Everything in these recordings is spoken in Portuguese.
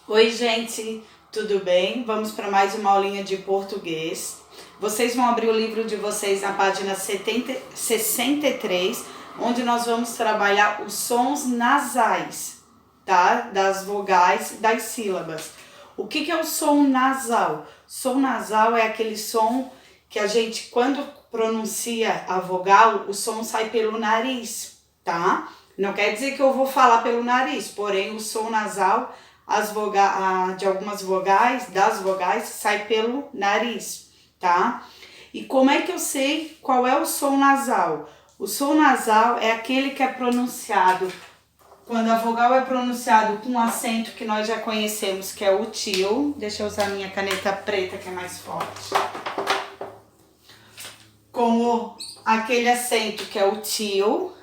Oi, gente, tudo bem? Vamos para mais uma aulinha de português. Vocês vão abrir o livro de vocês na página 63, onde nós vamos trabalhar os sons nasais, tá? Das vogais, das sílabas. O que é o som nasal? Som nasal é aquele som que a gente, quando pronuncia a vogal, o som sai pelo nariz, tá? Não quer dizer que eu vou falar pelo nariz, porém o som nasal de algumas vogais, das vogais, sai pelo nariz, tá? E como é que eu sei qual é o som nasal? O som nasal é aquele que é pronunciado quando a vogal é pronunciado com um acento que nós já conhecemos, que é o til. Deixa eu usar minha caneta preta, que é mais forte. Com aquele acento que é o til,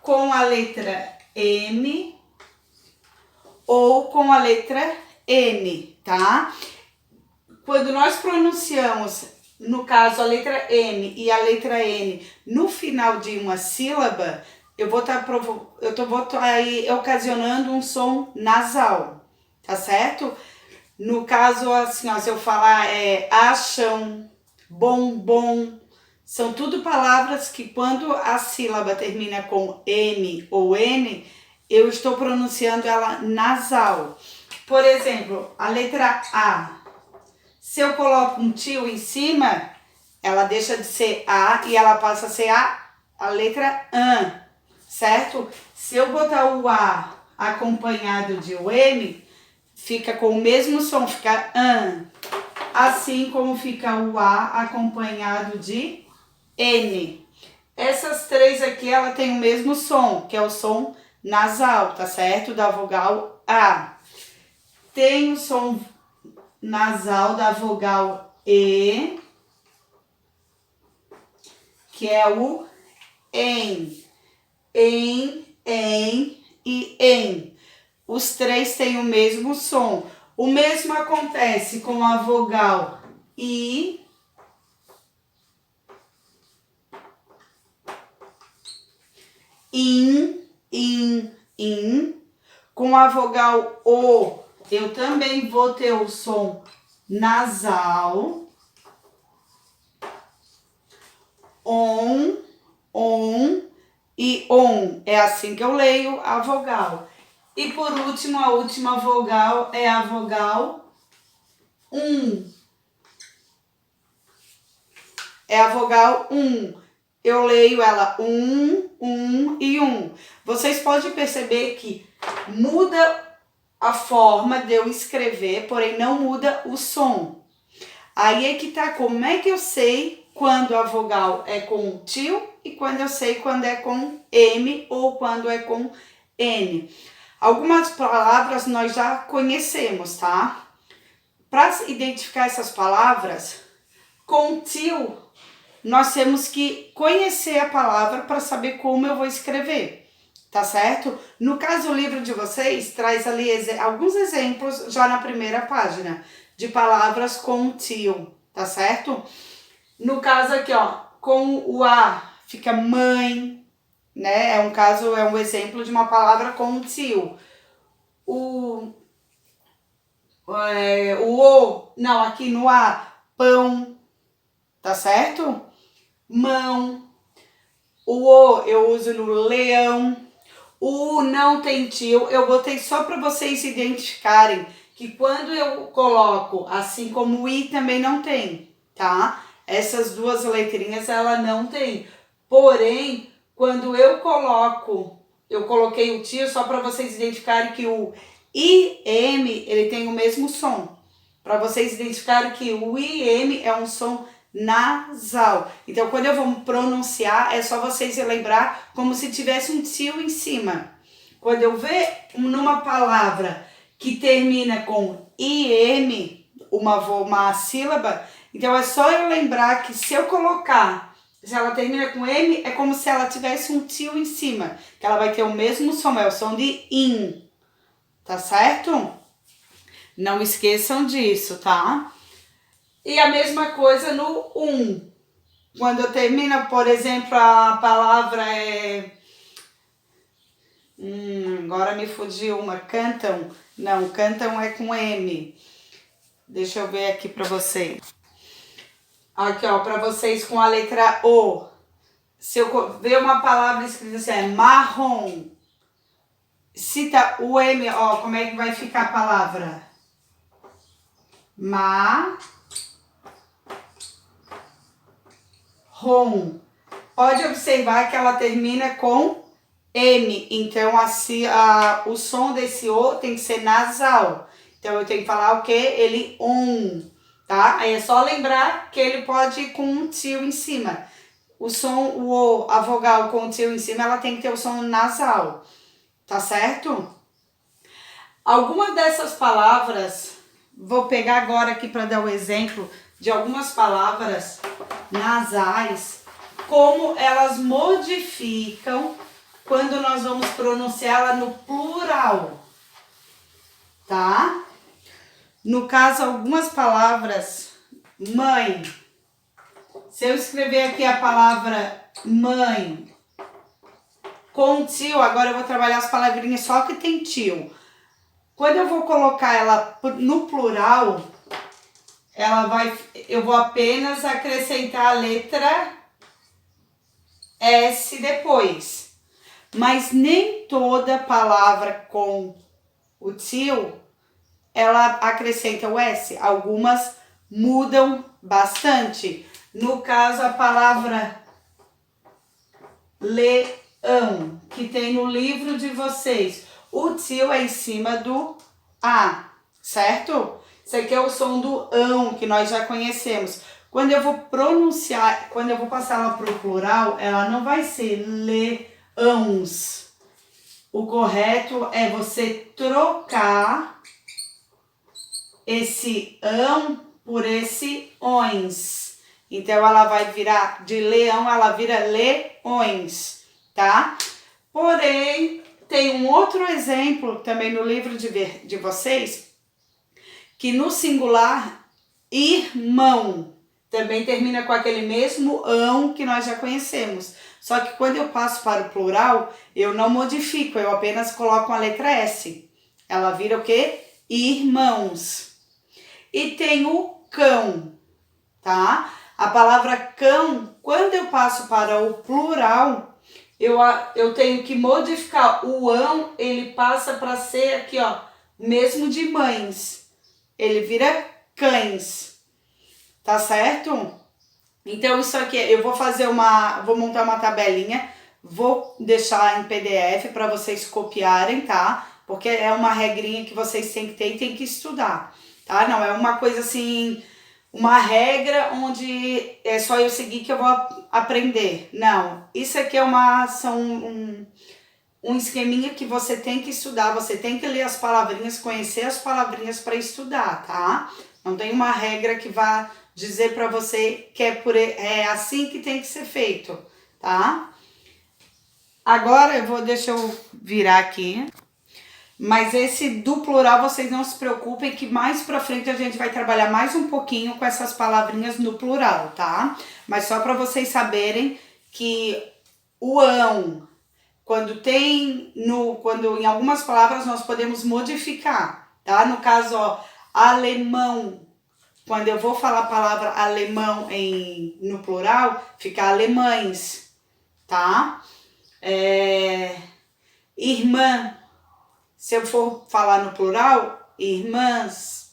com a letra M ou com a letra N, tá? Quando nós pronunciamos, no caso, a letra M e a letra N no final de uma sílaba, eu vou estar aí ocasionando um som nasal, tá certo? No caso, assim, ó, se eu falar acham, bombom, são tudo palavras que quando a sílaba termina com M ou N, eu estou pronunciando ela nasal. Por exemplo, a letra A. Se eu coloco um til em cima, ela deixa de ser A e ela passa a ser a letra AN, certo? Se eu botar o A acompanhado de o M, fica com o mesmo som, fica AN. Assim como fica o A acompanhado de N. Essas três aqui, ela tem o mesmo som, que é o som nasal, tá certo? Da vogal A. Tem o som nasal da vogal E, que é o EN. EN, EN e EN. Os três têm o mesmo som. O mesmo acontece com a vogal I, in. Com a vogal O, eu também vou ter o som nasal. On e on. É assim que eu leio a vogal. E por último, a última vogal é a vogal É a vogal Eu leio ela e Vocês podem perceber que muda a forma de eu escrever, porém não muda o som. Aí é que tá, como é que eu sei quando a vogal é com til e quando eu sei quando é com M ou quando é com N. Algumas palavras nós já conhecemos, tá? Para identificar essas palavras, com til, nós temos que conhecer a palavra para saber como eu vou escrever, tá certo? No caso, o livro de vocês traz ali alguns exemplos já na primeira página de palavras com til, tá certo? No caso aqui, ó, com o A fica mãe, né? É um exemplo de uma palavra com til. Aqui no A, pão, tá certo? Mão. O O eu uso no leão. O U não tem til, eu botei só para vocês identificarem que quando eu coloco, assim como o I também não tem, tá? Essas duas letrinhas ela não tem. Porém, quando eu coloquei o til só para vocês identificarem que o IM, ele tem o mesmo som. Para vocês identificarem que o IM é um som nasal. Então, quando eu vou pronunciar, é só vocês lembrar como se tivesse um til em cima. Quando eu ver numa palavra que termina com IM, uma sílaba, então é só eu lembrar que se ela termina com M, é como se ela tivesse um til em cima, que ela vai ter o mesmo som, é o som de IN, tá certo? Não esqueçam disso, tá? E a mesma coisa no Quando eu termino, por exemplo, a palavra agora me fugiu cantam. Não, cantam é com M. Deixa eu ver aqui pra vocês. Aqui, ó, pra vocês com a letra O. Se eu ver uma palavra escrita assim, é marrom. Se tá o M, ó, como é que vai ficar a palavra? Marrom. Pode observar que ela termina com M. Então, o som desse O tem que ser nasal. Então, eu tenho que falar o quê? Ele tá? Aí é só lembrar que ele pode ir com um tio em cima. O som, o O, a vogal com o tio em cima, ela tem que ter o som nasal. Tá certo? Alguma dessas palavras, vou pegar agora aqui para dar o exemplo de algumas palavras nasais, como elas modificam quando nós vamos pronunciá-la no plural, tá? No caso, algumas palavras, mãe. Se eu escrever aqui a palavra mãe com tio, agora eu vou trabalhar as palavrinhas só que tem tio. Quando eu vou colocar ela no plural, eu vou apenas acrescentar a letra S depois. Mas nem toda palavra com o tio, ela acrescenta o S. Algumas mudam bastante. No caso, a palavra leão, que tem no livro de vocês. O tio é em cima do A, certo? Isso aqui é o som do ão, que nós já conhecemos. Quando eu vou pronunciar, quando eu vou passar ela para o plural, ela não vai ser leãos. O correto é você trocar esse ão por esse ões. Então, ela vai virar de leão, ela vira leões, tá? Porém, tem um outro exemplo também no livro de vocês, que no singular, irmão, também termina com aquele mesmo ão que nós já conhecemos. Só que quando eu passo para o plural, eu não modifico, eu apenas coloco a letra S. Ela vira o quê? Irmãos. E tem o cão, tá? A palavra cão, quando eu passo para o plural, eu tenho que modificar o ão, ele passa para ser aqui, ó, mesmo de mães. Ele vira cães, tá certo? Então, isso aqui, eu vou montar uma tabelinha, vou deixar em PDF para vocês copiarem, tá? Porque é uma regrinha que vocês têm que ter e têm que estudar, tá? Não é uma coisa assim, uma regra onde é só eu seguir que eu vou aprender. Não, isso aqui é um esqueminha que você tem que estudar, você tem que ler as palavrinhas, conhecer as palavrinhas para estudar, tá? Não tem uma regra que vá dizer para você que é assim que tem que ser feito, tá? Agora deixa eu virar aqui. Mas esse do plural, vocês não se preocupem que mais pra frente a gente vai trabalhar mais um pouquinho com essas palavrinhas no plural, tá? Mas só para vocês saberem que o ão, quando em algumas palavras nós podemos modificar, tá? No caso, ó, alemão, quando eu vou falar a palavra alemão no plural, fica alemães, tá? Irmã, se eu for falar no plural, irmãs,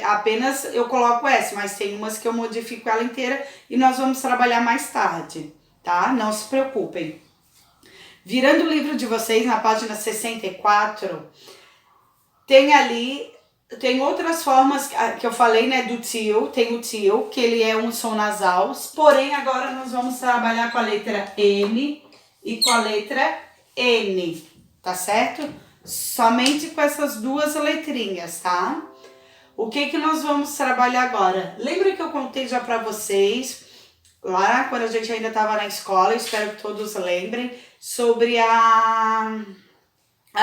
apenas eu coloco S, mas tem umas que eu modifico ela inteira e nós vamos trabalhar mais tarde, tá? Não se preocupem. Virando o livro de vocês, na página 64, tem outras formas que eu falei, né, do tio, tem o tio, que ele é um som nasal, porém agora nós vamos trabalhar com a letra M e com a letra N, tá certo? Somente com essas duas letrinhas, tá? O que nós vamos trabalhar agora? Lembra que eu contei já pra vocês, lá quando a gente ainda estava na escola, espero que todos lembrem, sobre a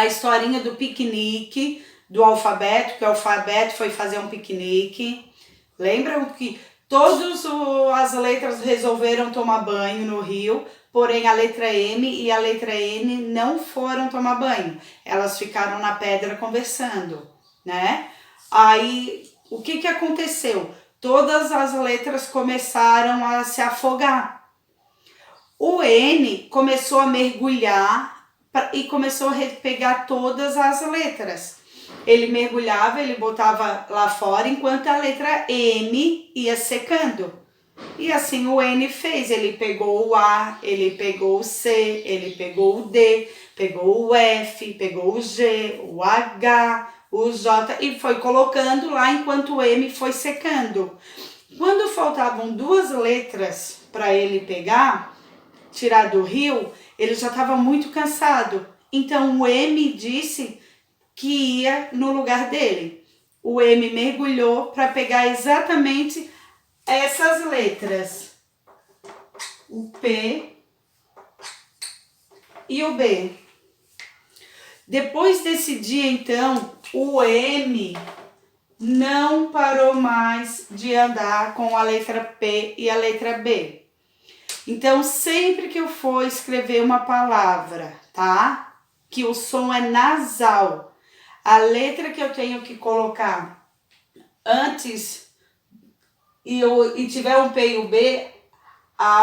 historinha do piquenique, do alfabeto, que o alfabeto foi fazer um piquenique. Lembram que todas as letras resolveram tomar banho no rio, porém a letra M e a letra N não foram tomar banho. Elas ficaram na pedra conversando, né? Aí, o que aconteceu? Todas as letras começaram a se afogar. O N começou a mergulhar e começou a pegar todas as letras. Ele mergulhava, ele botava lá fora, enquanto a letra M ia secando. E assim o N fez, ele pegou o A, ele pegou o C, ele pegou o D, pegou o F, pegou o G, o H, o J e foi colocando lá enquanto o M foi secando. Quando faltavam 2 letras para ele pegar, tirar do rio, ele já estava muito cansado. Então o M disse que ia no lugar dele. O M mergulhou para pegar exatamente essas letras. O P e o B. Depois desse dia, então, o M não parou mais de andar com a letra P e a letra B. Então, sempre que eu for escrever uma palavra, tá? Que o som é nasal, a letra que eu tenho que colocar antes e tiver um P e o B,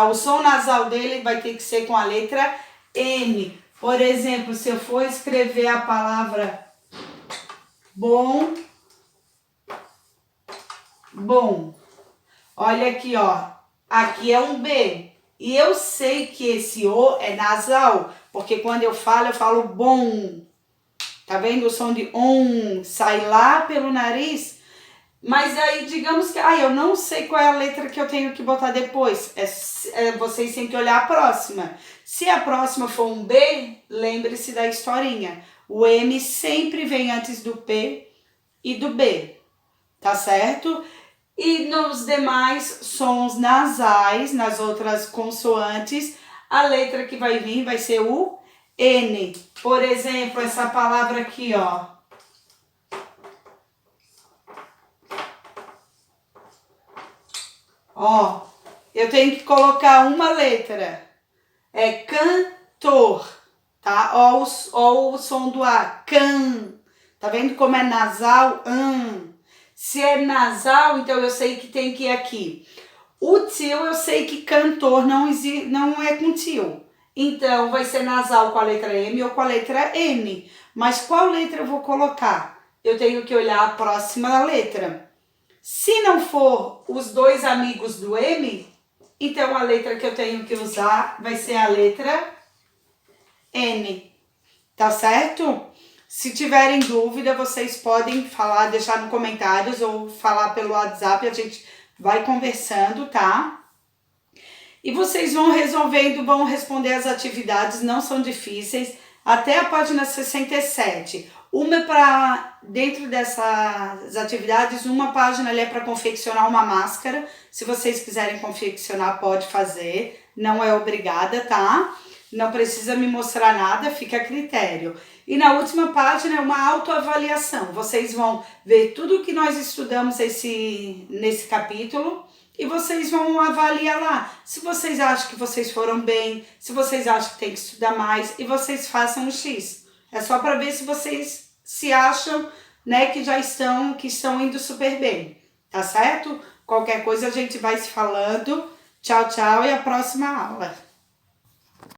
o som nasal dele vai ter que ser com a letra N. Por exemplo, se eu for escrever a palavra bom, olha aqui, ó, aqui é um B. E eu sei que esse O é nasal, porque quando eu falo bom. Tá vendo o som de sai lá pelo nariz? Mas aí, digamos que, eu não sei qual é a letra que eu tenho que botar depois. Vocês têm que olhar a próxima. Se a próxima for um B, lembre-se da historinha. O M sempre vem antes do P e do B, tá certo? E nos demais sons nasais, nas outras consoantes, a letra que vai vir vai ser o N. Por exemplo, essa palavra aqui, ó. Ó, eu tenho que colocar uma letra. É cantor, tá? Ó o som do A, can. Tá vendo como é nasal? Se é nasal, então eu sei que tem que ir aqui. O tio, eu sei que cantor não é com tio. Então, vai ser nasal com a letra M ou com a letra N. Mas qual letra eu vou colocar? Eu tenho que olhar a próxima letra. Se não for os 2 amigos do M, então a letra que eu tenho que usar vai ser a letra N. Tá certo? Se tiverem dúvida, vocês podem falar, deixar nos comentários ou falar pelo WhatsApp, a gente vai conversando, tá? E vocês vão resolvendo, vão responder as atividades, não são difíceis, até a página 67. Uma para, dentro dessas atividades, uma página ali é para confeccionar uma máscara. Se vocês quiserem confeccionar, pode fazer, não é obrigada, tá? Não precisa me mostrar nada, fica a critério. E na última página é uma autoavaliação. Vocês vão ver tudo que nós estudamos nesse capítulo e vocês vão avaliar lá. Se vocês acham que vocês foram bem, se vocês acham que tem que estudar mais e vocês façam o X. É só para ver se vocês se acham, né, que estão indo super bem. Tá certo? Qualquer coisa a gente vai se falando. Tchau, tchau e a próxima aula.